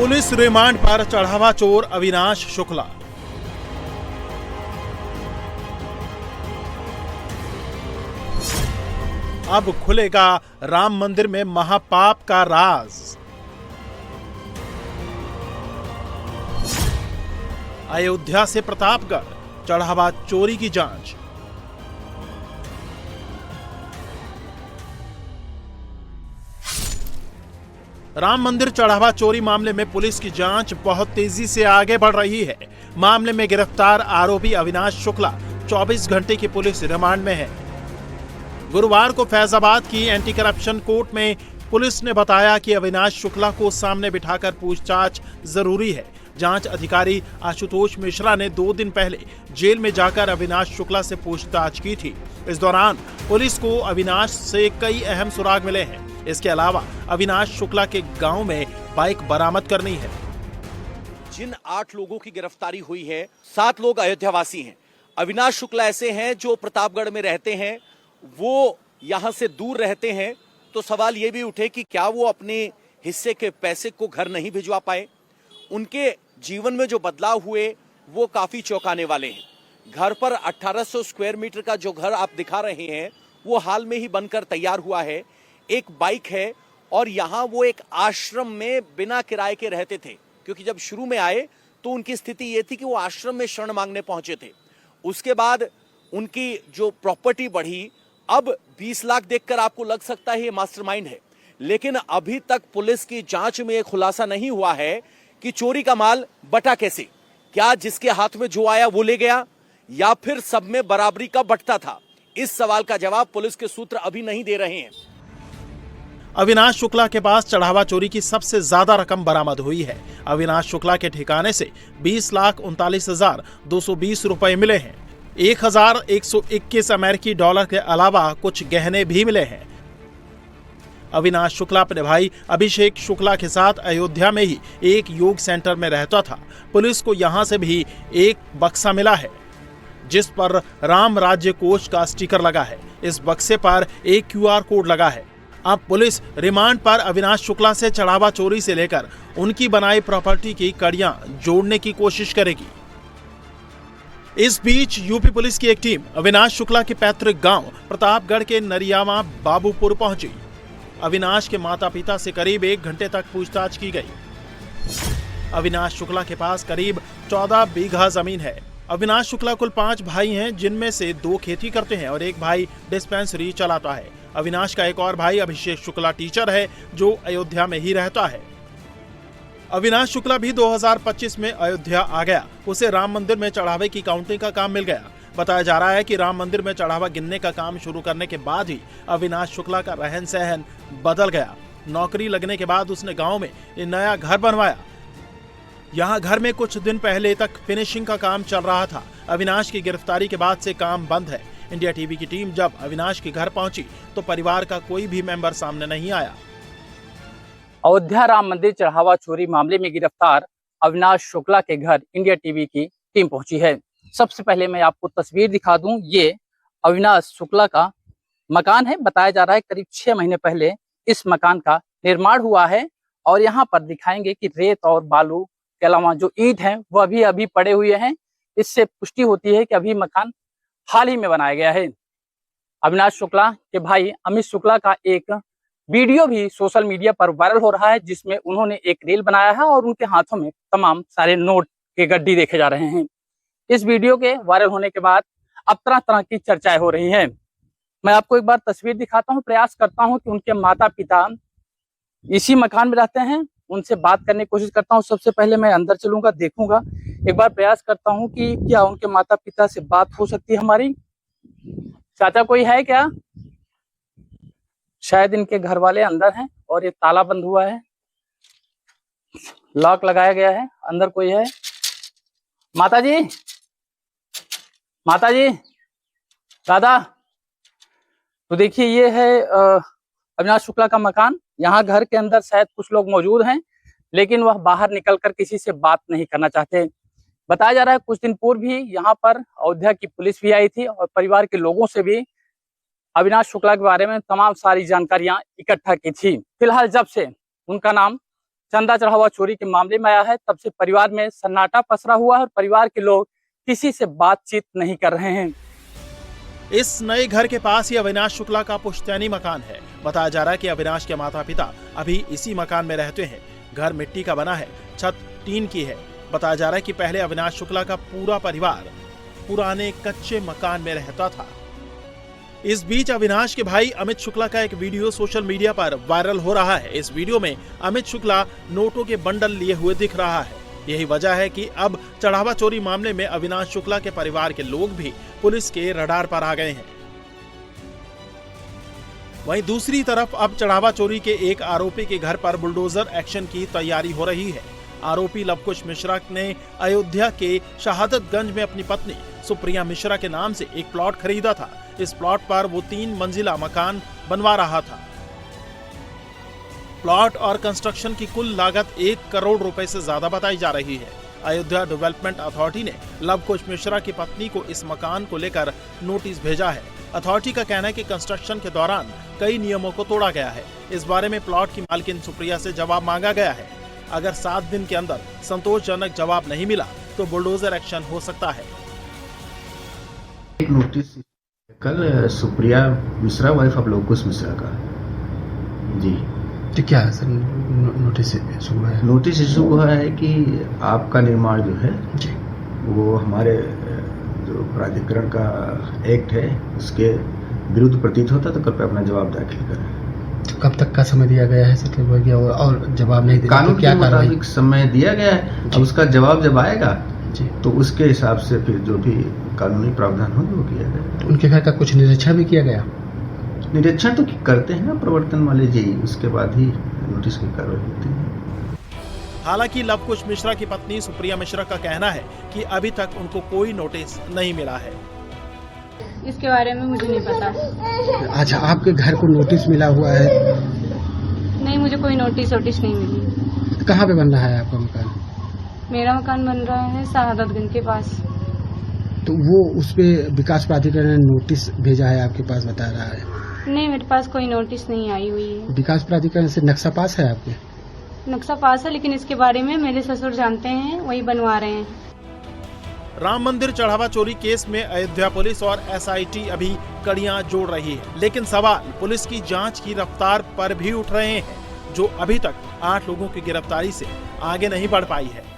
Police remand पर चढ़ावा चोर अविनाश शुक्ला। अब खुलेगा राम मंदिर में महापाप का राज। अयोध्या से प्रतापगढ़ चढ़ावा चोरी की जांच। राम मंदिर चढ़ावा चोरी मामले में पुलिस की जांच बहुत तेजी से आगे बढ़ रही है। मामले में गिरफ्तार आरोपी अविनाश शुक्ला 24 घंटे की पुलिस रिमांड में है। गुरुवार को फैजाबाद की एंटी करप्शन कोर्ट में पुलिस ने बताया कि अविनाश शुक्ला को सामने बिठाकर पूछताछ जरूरी है। जांच अधिकारी आशुतोष मिश्रा ने 2 दिन पहले जेल में जाकर अविनाश शुक्ला से पूछताछ की थी। इस दौरान पुलिस को अविनाश से कई अहम सुराग मिले हैं। इसके अलावा अविनाश शुक्ला के गांव में बाइक बरामद करनी है। जिन 8 लोगों की गिरफ्तारी हुई है, 7 लोग अयोध्यावासी हैं। अविनाश शुक्ला ऐसे हैं जो प्रतापगढ़ में रहते हैं, वो यहां से दूर रहते हैं। तो सवाल ये भी उठे कि क्या वो अपने हिस्से के पैसे को घर नहीं भिजवा पाए। उनके जीवन में जो बदलाव हुए वो काफी चौंकाने वाले हैं। घर पर 1800 स्क्वायर मीटर का जो घर आप दिखा रहे हैं वो हाल में ही बनकर तैयार हुआ है। एक बाइक है और यहाँ वो एक आश्रम में बिना किराए के रहते थे, क्योंकि जब शुरू में आए तो उनकी स्थिति ये थी कि वो आश्रम में शरण मांगने पहुंचे थे। उसके बाद उनकी जो प्रॉपर्टी बढ़ी, अब 20 लाख देखकर आपको लग सकता है ये मास्टरमाइंड है, लेकिन अभी तक पुलिस की जांच में खुलासा नहीं हुआ है कि चोरी का माल बटा कैसे। क्या जिसके हाथ में जो आया वो ले गया या फिर सब में बराबरी का बंटता था? इस सवाल का जवाब पुलिस के सूत्र अभी नहीं दे रहे हैं। अविनाश शुक्ला के पास चढ़ावा चोरी की सबसे ज्यादा रकम बरामद हुई है। अविनाश शुक्ला के ठिकाने से 20,39,220 रुपए मिले हैं। 1,121 अमेरिकी डॉलर के अलावा कुछ गहने भी मिले हैं। अविनाश शुक्ला अपने भाई अभिषेक शुक्ला के साथ अयोध्या में ही एक योग सेंटर में रहता था। पुलिस को यहां से भी एक बक्सा मिला है जिस पर राम राज्य कोष का स्टिकर लगा है। इस बक्से पर एक QR कोड लगा है। अब पुलिस रिमांड पर अविनाश शुक्ला से चढ़ावा चोरी से लेकर उनकी बनाई प्रॉपर्टी की कड़ियां जोड़ने की कोशिश करेगी। इस बीच यूपी पुलिस की एक टीम अविनाश शुक्ला के पैतृक गांव प्रतापगढ़ के नरियावा बाबूपुर पहुंची। अविनाश के माता पिता से करीब 1 घंटे तक पूछताछ की गई। अविनाश शुक्ला के पास करीब 14 बीघा जमीन है। अविनाश शुक्ला कुल 5 भाई हैं, जिनमें से 2 खेती करते हैं और एक भाई डिस्पेंसरी चलाता है। अविनाश का एक और भाई अभिषेक शुक्ला टीचर है जो अयोध्या में ही रहता है। अविनाश शुक्ला भी 2025 में अयोध्या आ गया। उसे राम मंदिर में चढ़ावे की काउंटिंग का काम मिल गया। बताया जा रहा है कि राम मंदिर में चढ़ावा गिनने का काम शुरू करने के बाद ही अविनाश शुक्ला का रहन सहन बदल गया। नौकरी लगने के बाद उसने गांव में नया घर बनवाया। यहां घर में कुछ दिन पहले तक फिनिशिंग का काम चल रहा था। अविनाश की गिरफ्तारी के बाद से काम बंद है। इंडिया टीवी की टीम जब अविनाश के घर पहुंची तो परिवार का कोई भी मेंबर सामने नहीं आया। अयोध्या राम मंदिर चढ़ावा चोरी मामले में गिरफ्तार अविनाश शुक्ला के घर इंडिया टीवी की टीम पहुंची है। सबसे पहले मैं आपको तस्वीर दिखा दूं। ये अविनाश शुक्ला का मकान है। बताया जा रहा है करीब 6 महीने पहले इस मकान का निर्माण हुआ है और यहाँ पर दिखाएंगे कि रेत और बालू के अलावा जो ईंट हैं वो अभी पड़े हुए हैं। इससे पुष्टि होती है कि अभी मकान हाल ही में बनाया गया है। अविनाश शुक्ला के भाई अमित शुक्ला का एक वीडियो भी सोशल मीडिया पर वायरल हो रहा है, जिसमें उन्होंने एक रील बनाया है और उनके हाथों में तमाम सारे नोट के गड्डी देखे जा रहे हैं। इस वीडियो के वायरल होने के बाद अब तरह तरह की चर्चाएं हो रही हैं। मैं आपको एक बार तस्वीर दिखाता हूं। प्रयास करता हूं कि उनके माता पिता इसी मकान में रहते हैं, उनसे बात करने की कोशिश करता हूं। सबसे पहले मैं अंदर चलूंगा, देखूंगा, एक बार प्रयास करता हूं कि क्या उनके माता पिता से बात हो सकती है हमारी। चाचा कोई है क्या? शायद इनके घर वाले अंदर हैं और ये ताला बंद हुआ है, लॉक लगाया गया है। अंदर कोई है? माता जी, माता जी, दादा। तो देखिए ये है अविनाश शुक्ला का मकान। यहाँ घर के अंदर शायद कुछ लोग मौजूद हैं, लेकिन वह बाहर निकलकर किसी से बात नहीं करना चाहते। बताया जा रहा है कुछ दिन पूर्व भी यहाँ पर अयोध्या की पुलिस भी आई थी और परिवार के लोगों से भी अविनाश शुक्ला के बारे में तमाम सारी जानकारियां इकट्ठा की थी। फिलहाल जब से उनका नाम चंदा चढ़ावा चोरी के मामले में आया है, तब से परिवार में सन्नाटा पसरा हुआ है और परिवार के लोग किसी से बातचीत नहीं कर रहे हैं। इस नए घर के पास ही अविनाश शुक्ला का पुश्तैनी मकान है। बताया जा रहा है कि अविनाश के माता पिता अभी इसी मकान में रहते हैं। घर मिट्टी का बना है, छत टीन की है। बताया जा रहा है कि पहले अविनाश शुक्ला का पूरा परिवार पुराने कच्चे मकान में रहता था। इस बीच अविनाश के भाई अमित शुक्ला का एक वीडियो सोशल मीडिया पर वायरल हो रहा है। इस वीडियो में अमित शुक्ला नोटों के बंडल लिए हुए दिख रहा है। यही वजह है कि अब चढ़ावा चोरी मामले में अविनाश शुक्ला के परिवार के लोग भी पुलिस के रडार पर आ गए हैं। वहीं दूसरी तरफ अब चढ़ावा चोरी के एक आरोपी के घर पर बुलडोजर एक्शन की तैयारी हो रही है। आरोपी लवकुश मिश्रा ने अयोध्या के शहादतगंज में अपनी पत्नी सुप्रिया मिश्रा के नाम से एक प्लॉट खरीदा था। इस प्लॉट पर वो 3 मंजिला मकान बनवा रहा था। प्लॉट और कंस्ट्रक्शन की कुल लागत 1 करोड़ रुपए से ज्यादा बताई जा रही है। अयोध्या डेवलपमेंट अथॉरिटी ने लवकुश मिश्रा की पत्नी को इस मकान को लेकर नोटिस भेजा है। अथॉरिटी का कहना है कि कंस्ट्रक्शन के दौरान कई नियमों को तोड़ा गया है। इस बारे में प्लॉट की मालकिन सुप्रिया से जवाब मांगा गया है। अगर 7 दिन के अंदर संतोषजनक जवाब नहीं मिला तो बुलडोजर एक्शन हो सकता है। एक नोटिस कल सुप्रिया मिश्रा वाइफ ऑफ लवकुश मिश्रा का जी तो क्या है सर नोटिस इशू हुआ है? नोटिस इशू हुआ है कि आपका निर्माण जो है जी वो हमारे जो प्राधिकरण का एक्ट है उसके विरुद्ध प्रतीत होता, तो कृपया अपना जवाब दाखिल करें। तो कब तक का समय दिया गया है सर और जवाब नहीं दिया कानून तो क्या के मुताबिक समय दिया गया है। अब उसका जवाब जब आएगा जी तो उसके हिसाब से फिर जो भी कानूनी प्रावधान होंगे वो किया जाएगा। उनके घर का कुछ निरीक्षण भी किया गया? निरीक्षण तो करते हैं ना प्रवर्तन वाले जी, उसके बाद ही नोटिस की कार्रवाई होती है। हालांकि लवकुश मिश्रा की पत्नी सुप्रिया मिश्रा का कहना है कि अभी तक उनको कोई नोटिस नहीं मिला है। इसके बारे में मुझे नहीं पता। अच्छा, आपके घर को नोटिस मिला हुआ है? नहीं, मुझे कोई नोटिस नहीं मिली। कहाँ पे बन रहा है आपका मकान? मेरा मकान बन रहा है शहादतगंज के पास। तो वो उस पे विकास प्राधिकरण ने नोटिस भेजा है आपके पास, बता रहा है? नहीं, मेरे पास कोई नोटिस नहीं आई हुई है। विकास प्राधिकरण से नक्शा पास है आपके? नक्शा पास है, लेकिन इसके बारे में मेरे ससुर जानते हैं, वही बनवा रहे हैं। राम मंदिर चढ़ावा चोरी केस में अयोध्या पुलिस और एसआईटी अभी कड़ियां जोड़ रही है, लेकिन सवाल पुलिस की जांच की रफ्तार पर भी उठ रहे हैं, जो अभी तक 8 लोगों की गिरफ्तारी से आगे नहीं बढ़ पाई है।